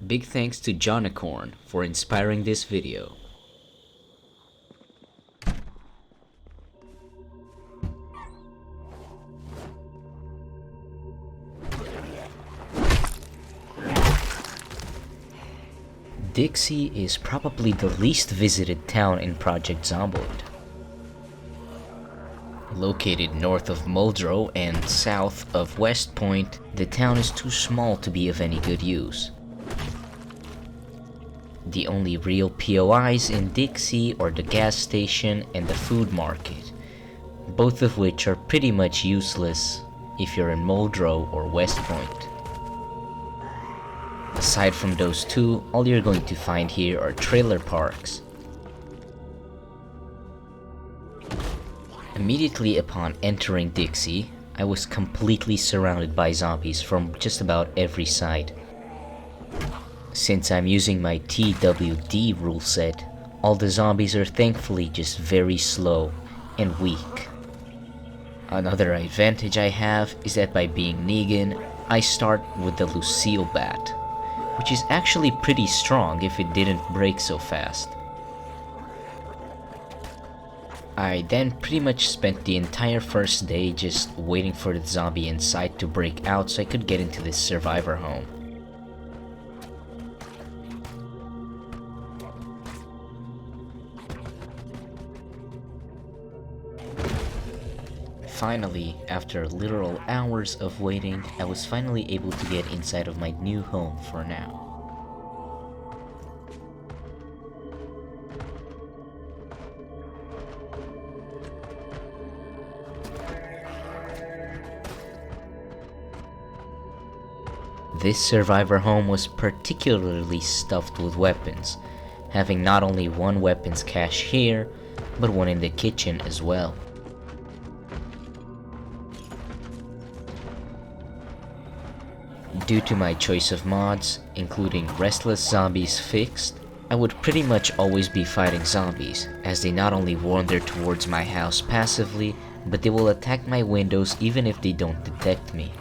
Big thanks to Jonicorn for inspiring this video. Dixie is probably the least visited town in Project Zomboid. Located north of Muldrow and south of West Point, the town is too small to be of any good use. The only real POIs in Dixie are the gas station and the food market, both of which are pretty much useless if you're in Muldrow or West Point. Aside from those two, all you're going to find here are trailer parks. Immediately upon entering Dixie, I was completely surrounded by zombies from just about every side. Since I'm using my TWD rule set, all the zombies are thankfully just very slow and weak. Another advantage I have is that by being Negan, I start with the Lucille bat, which is actually pretty strong if it didn't break so fast. I then pretty much spent the entire first day just waiting for the zombie inside to break out so I could get into this survivor home. Finally, after literal hours of waiting, I was finally able to get inside of my new home for now. This survivor home was particularly stuffed with weapons, having not only one weapons cache here, but one in the kitchen as well. Due to my choice of mods, including Restless Zombies Fixed, I would pretty much always be fighting zombies, as they not only wander towards my house passively, but they will attack my windows even if they don't detect me.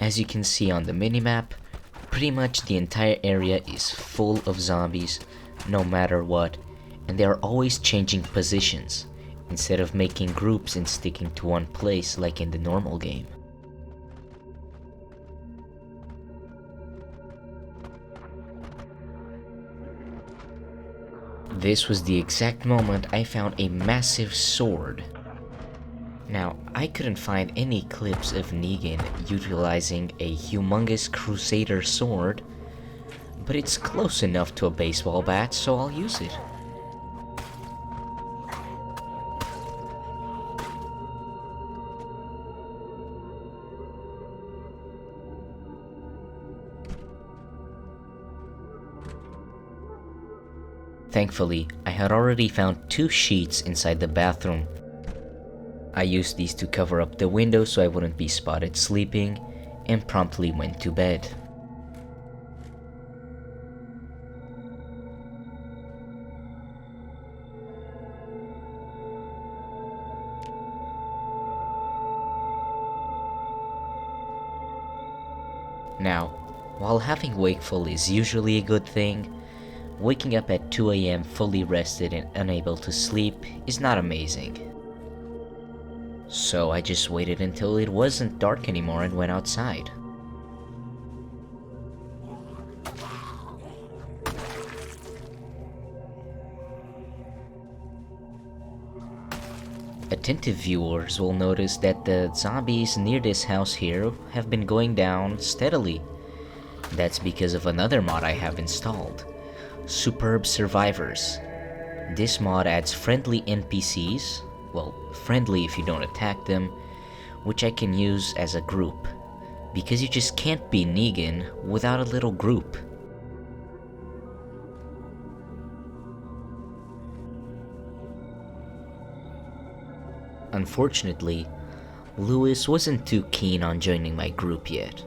As you can see on the minimap, pretty much the entire area is full of zombies, no matter what, and they are always changing positions, instead of making groups and sticking to one place like in the normal game. This was the exact moment I found a massive sword. Now, I couldn't find any clips of Negan utilizing a humongous crusader sword, but it's close enough to a baseball bat, so I'll use it. Thankfully, I had already found 2 sheets inside the bathroom. I used these to cover up the window so I wouldn't be spotted sleeping, and promptly went to bed. Now, while having wakeful is usually a good thing, waking up at 2 AM fully rested and unable to sleep is not amazing. So I just waited until it wasn't dark anymore and went outside. Attentive viewers will notice that the zombies near this house here have been going down steadily. That's because of another mod I have installed, Superb Survivors. This mod adds friendly NPCs, well, friendly if you don't attack them, which I can use as a group, because you just can't be Negan without a little group. Unfortunately, Lewis wasn't too keen on joining my group yet.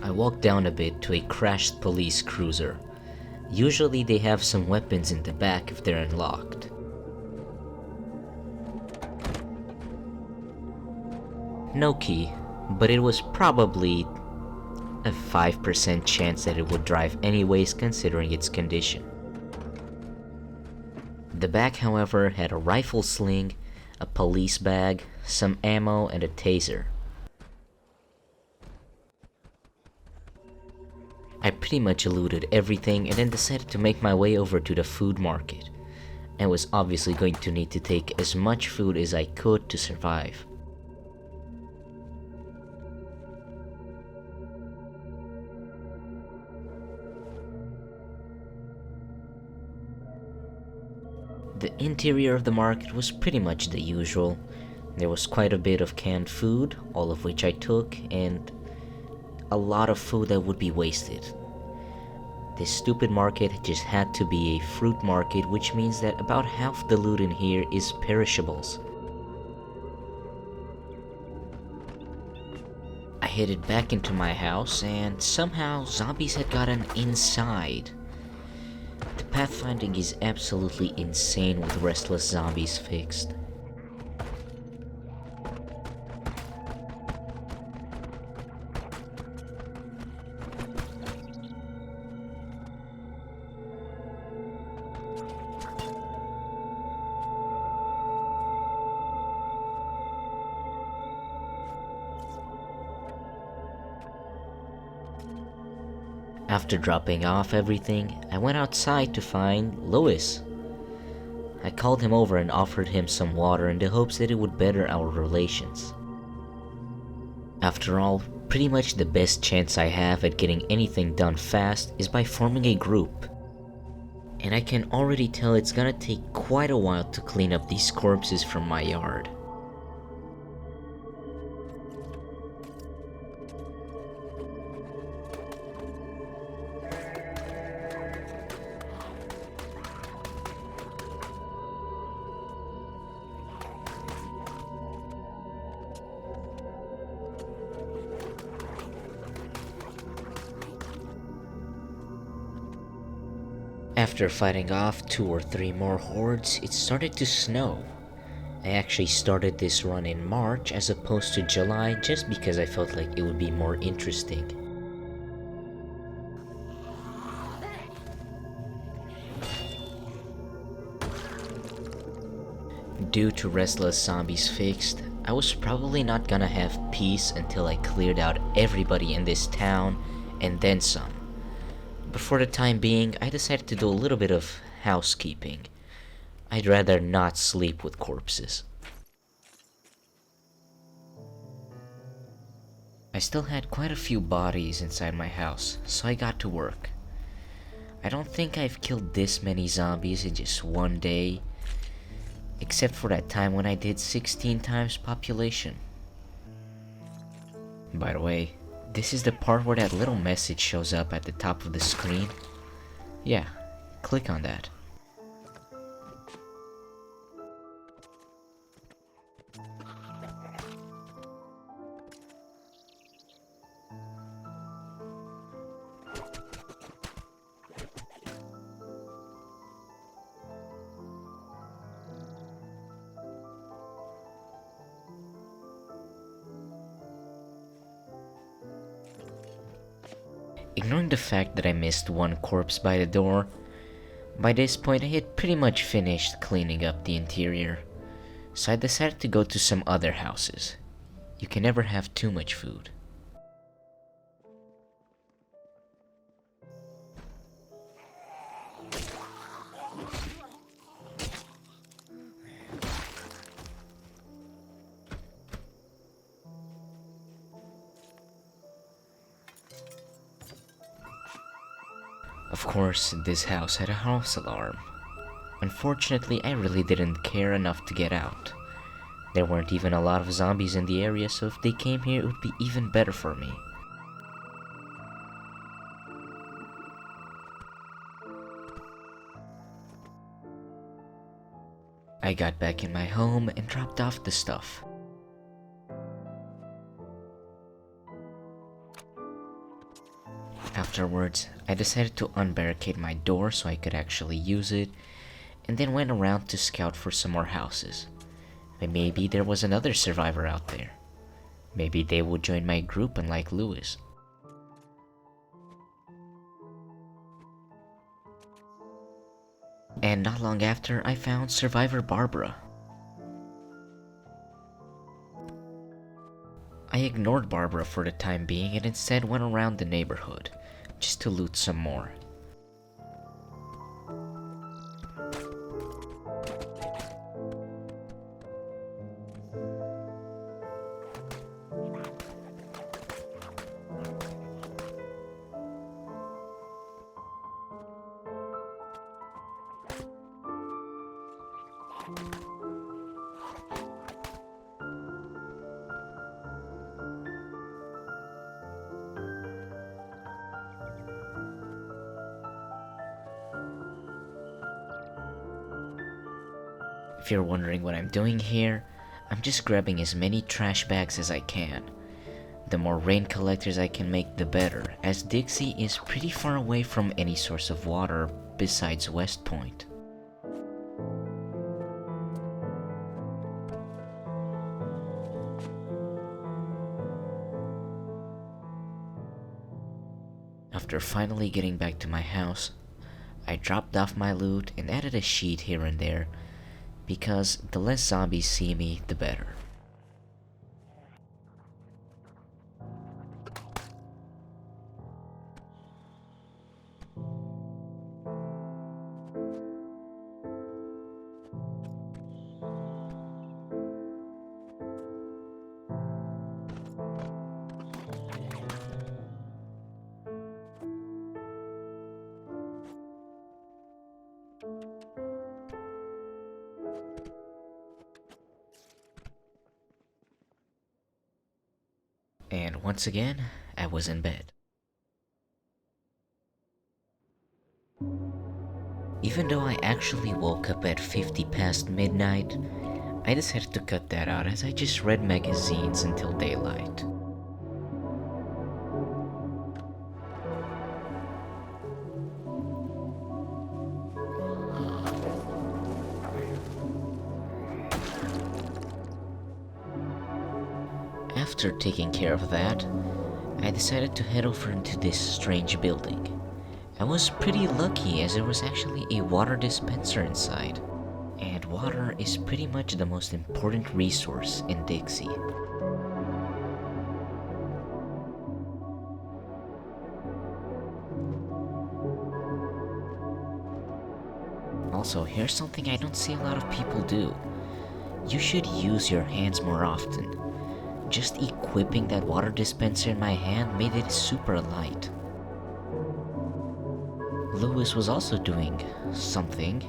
I walked down a bit to a crashed police cruiser. Usually they have some weapons in the back if they're unlocked. No key, but it was probably a 5% chance that it would drive anyways considering its condition. The back, however, had a rifle sling, a police bag, some ammo, and a taser. I pretty much looted everything and then decided to make my way over to the food market. I was obviously going to need to take as much food as I could to survive. The interior of the market was pretty much the usual. There was quite a bit of canned food, all of which I took, and a lot of food that would be wasted. This stupid market just had to be a fruit market, which means that about half the loot in here is perishables. I headed back into my house and somehow zombies had gotten inside. The pathfinding is absolutely insane with restless zombies fixed. After dropping off everything, I went outside to find Lewis. I called him over and offered him some water in the hopes that it would better our relations. After all, pretty much the best chance I have at getting anything done fast is by forming a group. And I can already tell it's gonna take quite a while to clean up these corpses from my yard. After fighting off 2 or 3 more hordes, it started to snow. I actually started this run in March as opposed to July just because I felt like it would be more interesting. Due to restless zombies fixed, I was probably not gonna have peace until I cleared out everybody in this town and then some. But for the time being, I decided to do a little bit of housekeeping. I'd rather not sleep with corpses. I still had quite a few bodies inside my house, so I got to work. I don't think I've killed this many zombies in just one day, except for that time when I did 16 times population. By the way, this is the part where that little message shows up at the top of the screen. Yeah, click on that. Ignoring the fact that I missed one corpse by the door, by this point I had pretty much finished cleaning up the interior, so I decided to go to some other houses. You can never have too much food. Of course, this house had a house alarm. Unfortunately, I really didn't care enough to get out. There weren't even a lot of zombies in the area, so if they came here, it would be even better for me. I got back in my home and dropped off the stuff. Afterwards, I decided to unbarricade my door so I could actually use it, and then went around to scout for some more houses. And maybe there was another survivor out there. Maybe they would join my group unlike Lewis. And not long after, I found Survivor Barbara. I ignored Barbara for the time being and instead went around the neighborhood, just to loot some more. If you're wondering what I'm doing here, I'm just grabbing as many trash bags as I can. The more rain collectors I can make, the better, as Dixie is pretty far away from any source of water besides West Point. After finally getting back to my house, I dropped off my loot and added a sheet here and there, because the less zombies see me, the better. And once again, I was in bed. Even though I actually woke up at 50 past midnight, I decided to cut that out as I just read magazines until daylight. After taking care of that, I decided to head over into this strange building. I was pretty lucky as there was actually a water dispenser inside, and water is pretty much the most important resource in Dixie. Also, here's something I don't see a lot of people do. You should use your hands more often. Just equipping that water dispenser in my hand made it super light. Lewis was also doing something.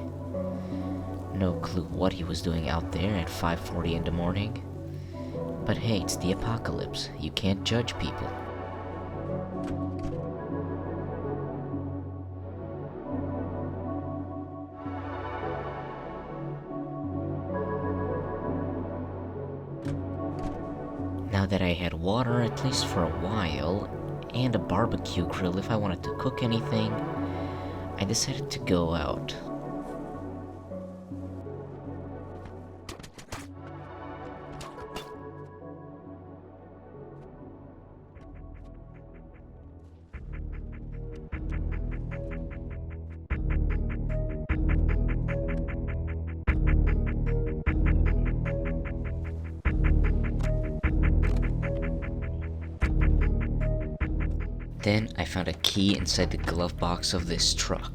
No clue what he was doing out there at 5:40 in the morning. But hey, it's the apocalypse. You can't judge people. Now that I had water, at least for a while, and a barbecue grill if I wanted to cook anything, I decided to go out. Then I found a key inside the glove box of this truck.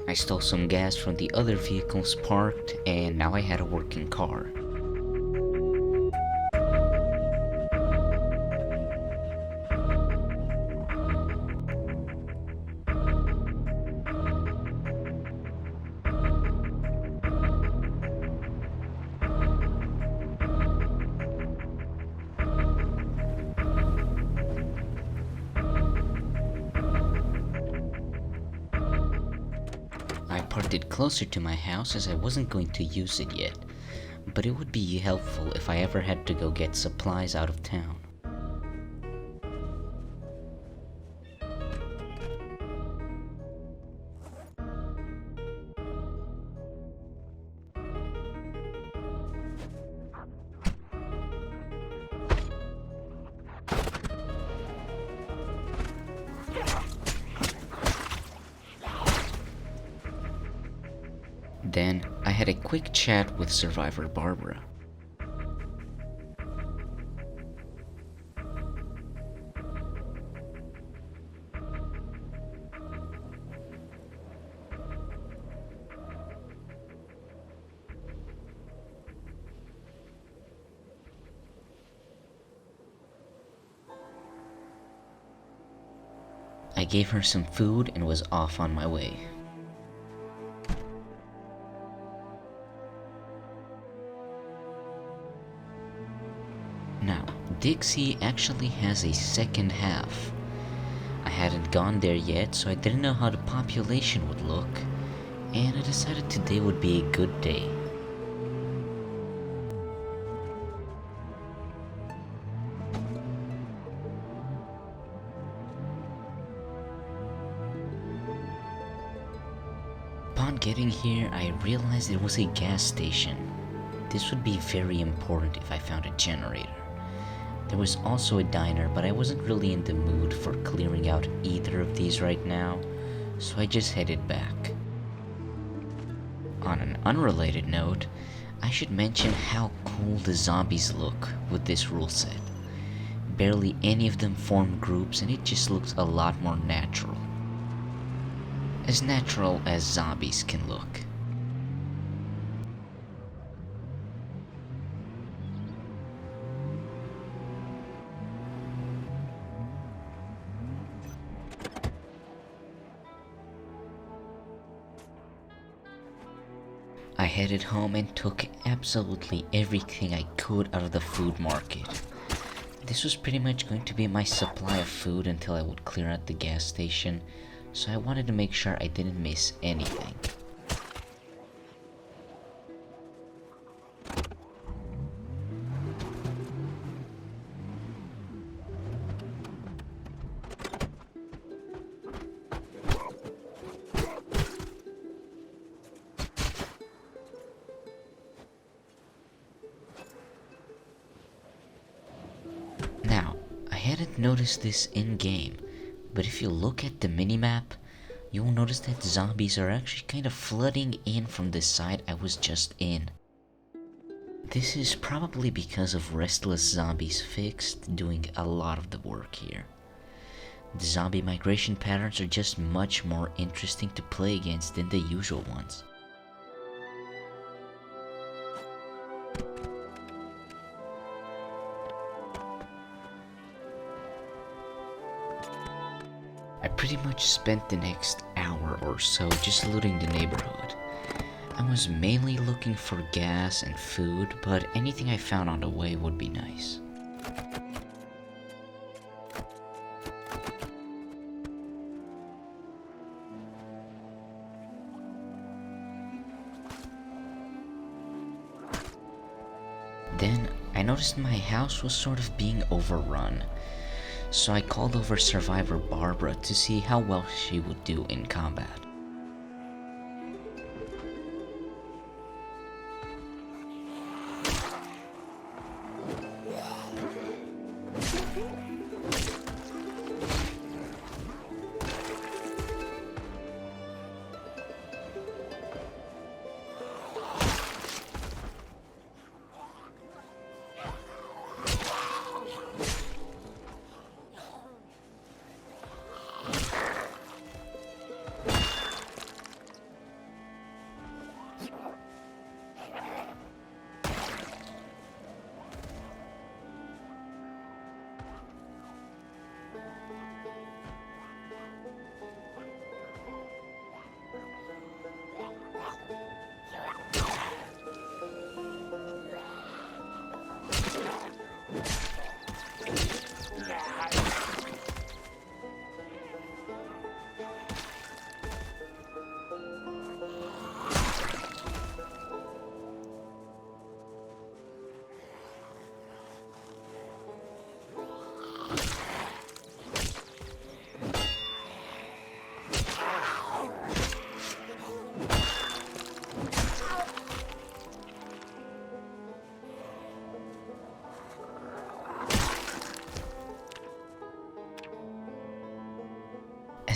I stole some gas from the other vehicles parked, and now I had a working car. closer to my house as I wasn't going to use it yet, but it would be helpful if I ever had to go get supplies out of town. Then I had a quick chat with survivor Barbara. I gave her some food and was off on my way. Now, Dixie actually has a second half. I hadn't gone there yet, so I didn't know how the population would look, and I decided today would be a good day. Upon getting here, I realized it was a gas station. This would be very important if I found a generator. There was also a diner, but I wasn't really in the mood for clearing out either of these right now, so I just headed back. On an unrelated note, I should mention how cool the zombies look with this rule set. Barely any of them form groups, and it just looks a lot more natural. As natural as zombies can look. I headed home and took absolutely everything I could out of the food market. This was pretty much going to be my supply of food until I would clear out the gas station, so I wanted to make sure I didn't miss anything. Now, I hadn't noticed this in-game, but if you look at the minimap, you'll notice that zombies are actually kind of flooding in from the side I was just in. This is probably because of restless zombies fixed doing a lot of the work here. The zombie migration patterns are just much more interesting to play against than the usual ones. I pretty much spent the next hour or so just looting the neighborhood. I was mainly looking for gas and food, but anything I found on the way would be nice. Then I noticed my house was sort of being overrun. So I called over survivor Barbara to see how well she would do in combat.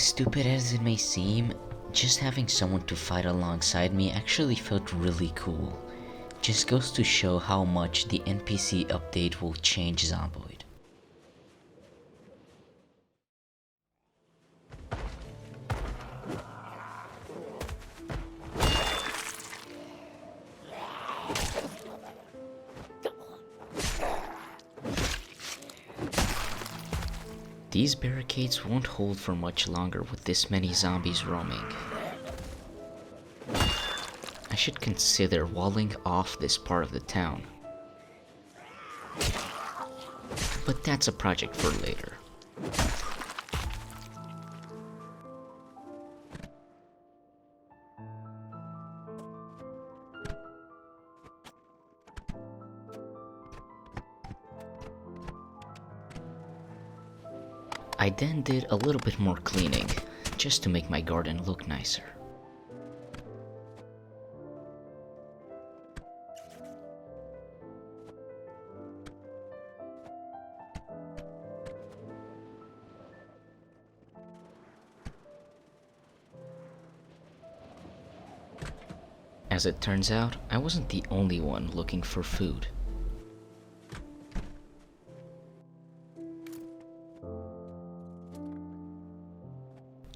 As stupid as it may seem, just having someone to fight alongside me actually felt really cool. Just goes to show how much the NPC update will change Zomboid. These barricades won't hold for much longer with this many zombies roaming. I should consider walling off this part of the town. But that's a project for later. I then did a little bit more cleaning, just to make my garden look nicer. As it turns out, I wasn't the only one looking for food.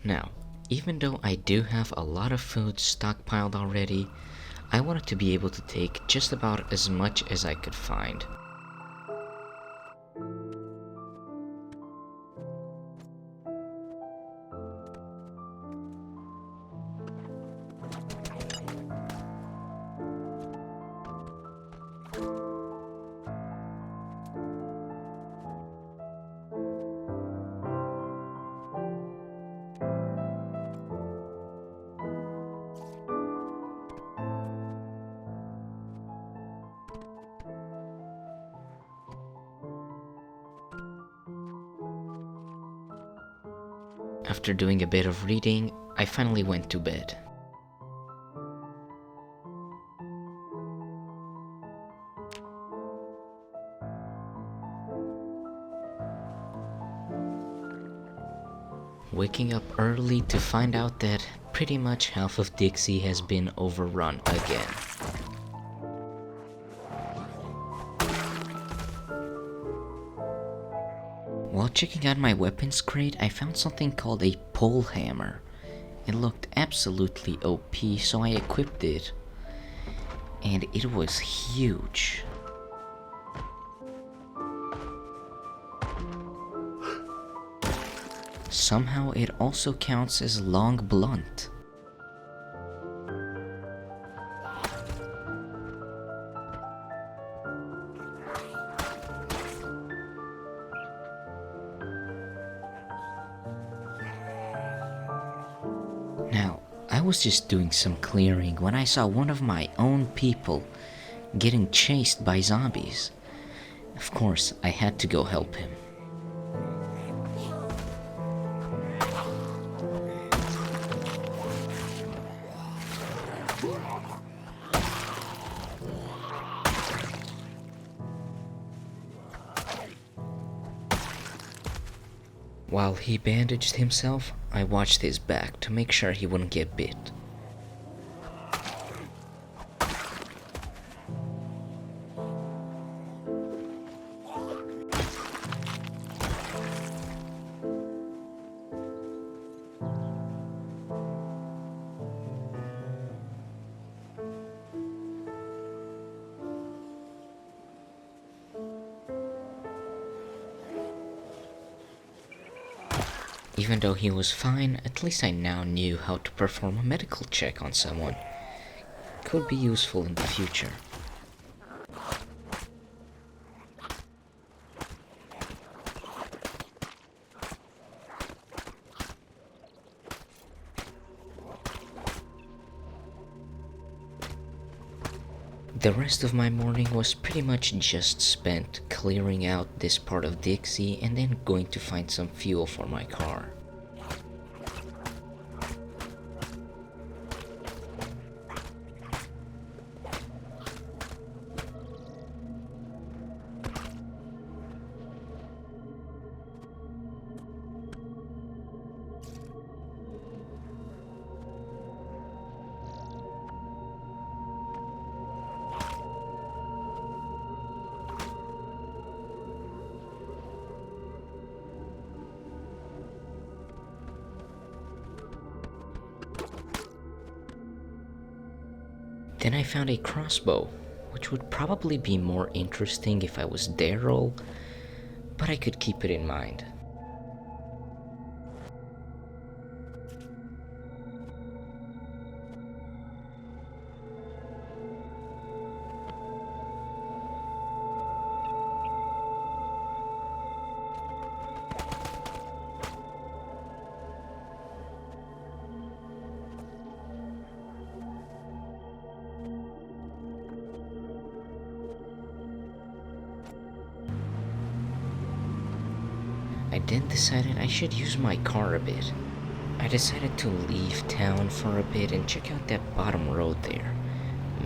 Now, even though I do have a lot of food stockpiled already, I wanted to be able to take just about as much as I could find. After doing a bit of reading, I finally went to bed. Waking up early to find out that pretty much half of Dixie has been overrun again. While checking out my weapons crate, I found something called a pole hammer. It looked absolutely OP, so I equipped it. And it was huge. Somehow it also counts as long blunt. Now, I was just doing some clearing when I saw one of my own people getting chased by zombies. Of course, I had to go help him. While he bandaged himself, I watched his back to make sure he wouldn't get bit. Even though he was fine, at least I now knew how to perform a medical check on someone. Could be useful in the future. The rest of my morning was pretty much just spent clearing out this part of Dixie and then going to find some fuel for my car. Then I found a crossbow, which would probably be more interesting if I was Daryl, but I could keep it in mind. I then decided I should use my car a bit. I decided to leave town for a bit and check out that bottom road there.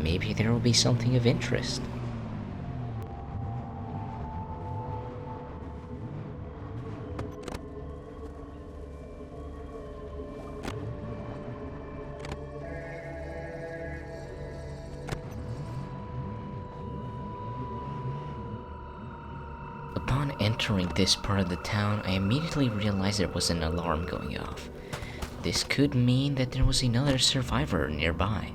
Maybe there will be something of interest. Upon entering this part of the town, I immediately realized there was an alarm going off. This could mean that there was another survivor nearby.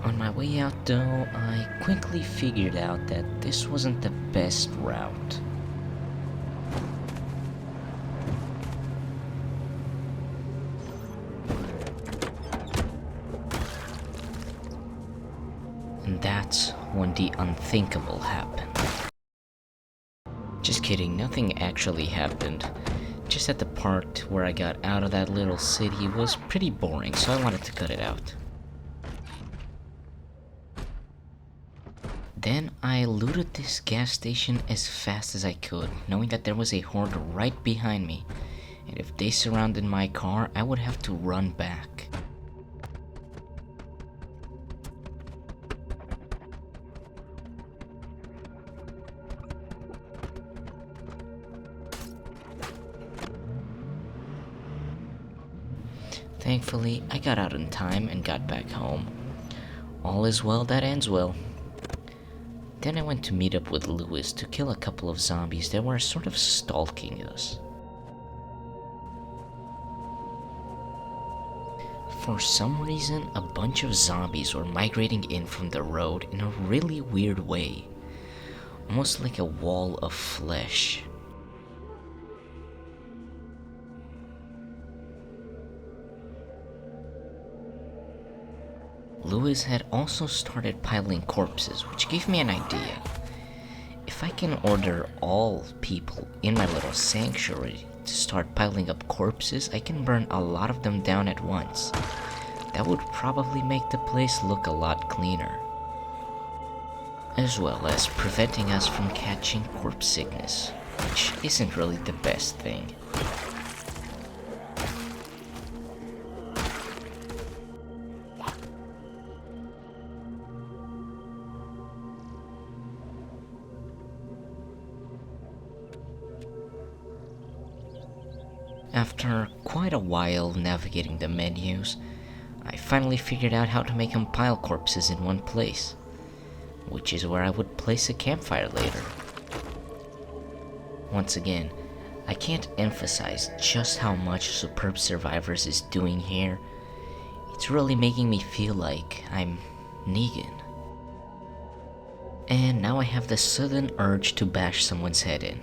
On my way out though, I quickly figured out that this wasn't the best route. And that's when the unthinkable happened. Just kidding, nothing actually happened. Just that the part where I got out of that little city was pretty boring, so I wanted to cut it out. Then I looted this gas station as fast as I could, knowing that there was a horde right behind me, and if they surrounded my car, I would have to run back. Thankfully, I got out in time and got back home. All is well that ends well. Then I went to meet up with Lewis to kill a couple of zombies that were sort of stalking us. For some reason, a bunch of zombies were migrating in from the road in a really weird way. Almost like a wall of flesh. Lewis had also started piling corpses, which gave me an idea. If I can order all people in my little sanctuary to start piling up corpses, I can burn a lot of them down at once. That would probably make the place look a lot cleaner. As well as preventing us from catching corpse sickness, which isn't really the best thing. After quite a while navigating the menus, I finally figured out how to make them pile corpses in one place, which is where I would place a campfire later. Once again, I can't emphasize just how much Superb Survivors is doing here. It's really making me feel like I'm Negan. And now I have the sudden urge to bash someone's head in.